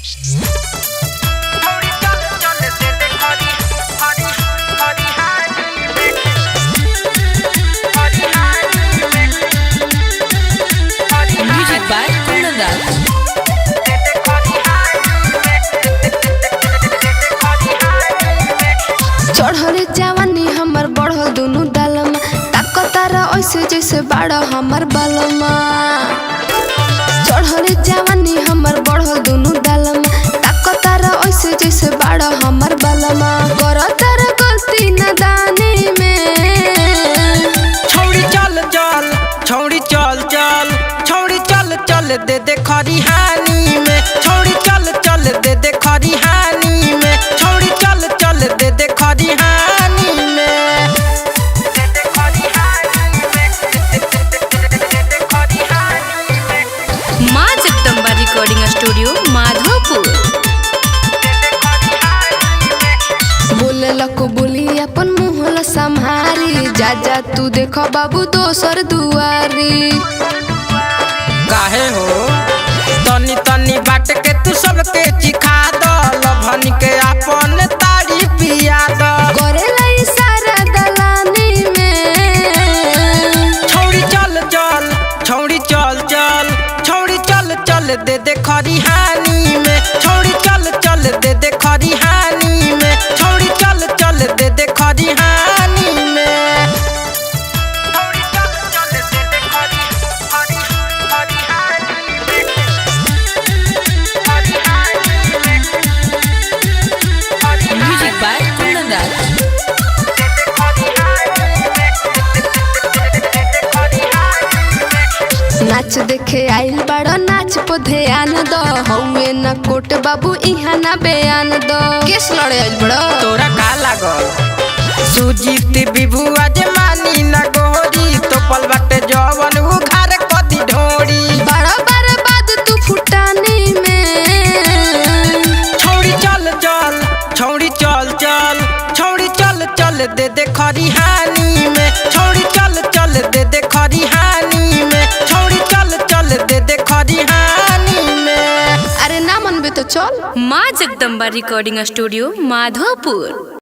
Music by Kundan. चढ़ल जवानी हमर बढ़ल दोनों डालमा ताकतारा ऐसे जैसे बाड़ा हमर बालमा। चढ़ल जवानी हमर बढ़ल दोनों डालमा ताकतारा ऐसे जैसे बाड़ा हमर बालमा। करतार गलती नादानी में छौड़ी चल चल छौड़ी चल चल छौड़ी चल चल दे दे खरिहानी में। छौड़ी चल चल दे दे खरिहानी में। छौड़ी चल चल दे दे खरिहानी में। माँ जगदम्बा रिकॉर्डिंग स्टूडियो माधोपुर। बोले लको बोली अपन मुँह संहारी जा जा तू देखो बाबू दोसर दुआरी। काहे हो तनी तनी बाट के तू सबके चिखा दो लभन के अपन तारी पिया दो। करेला इशारा दलानी में छौड़ी चल चल छौड़ी चल चल छौड़ी चल चल दे दे खरिहानी में। छौड़ी चल चल दे दे खरिहानी में। छौड़ी चल चल दे दे खरिहानी में। Music by Kundan. नाच देखे आइल बड़ा नाच पे ध्यान दो हौवे न कोट बाबू इहा ना बयान दो। केस लड़े आइल बड़ा तोरा का लागल सुजीत विभु आज मानी न गोरी तो पल बाटे जवन उघार कदी ढोरी। बड़ा बर्बाद तू फुटानी में छौड़ी चल चल छौड़ी चल चल छौड़ी चल चल दे दे खरिहानी में। छौड़ी चल चल दे दे खरिहानी में। छौड़ी चल चल दे दे खरिहानी में। अरे ना मनबे तो चल। माँ जगदम्बा रिकॉर्डिंग स्टूडियो माधोपुर।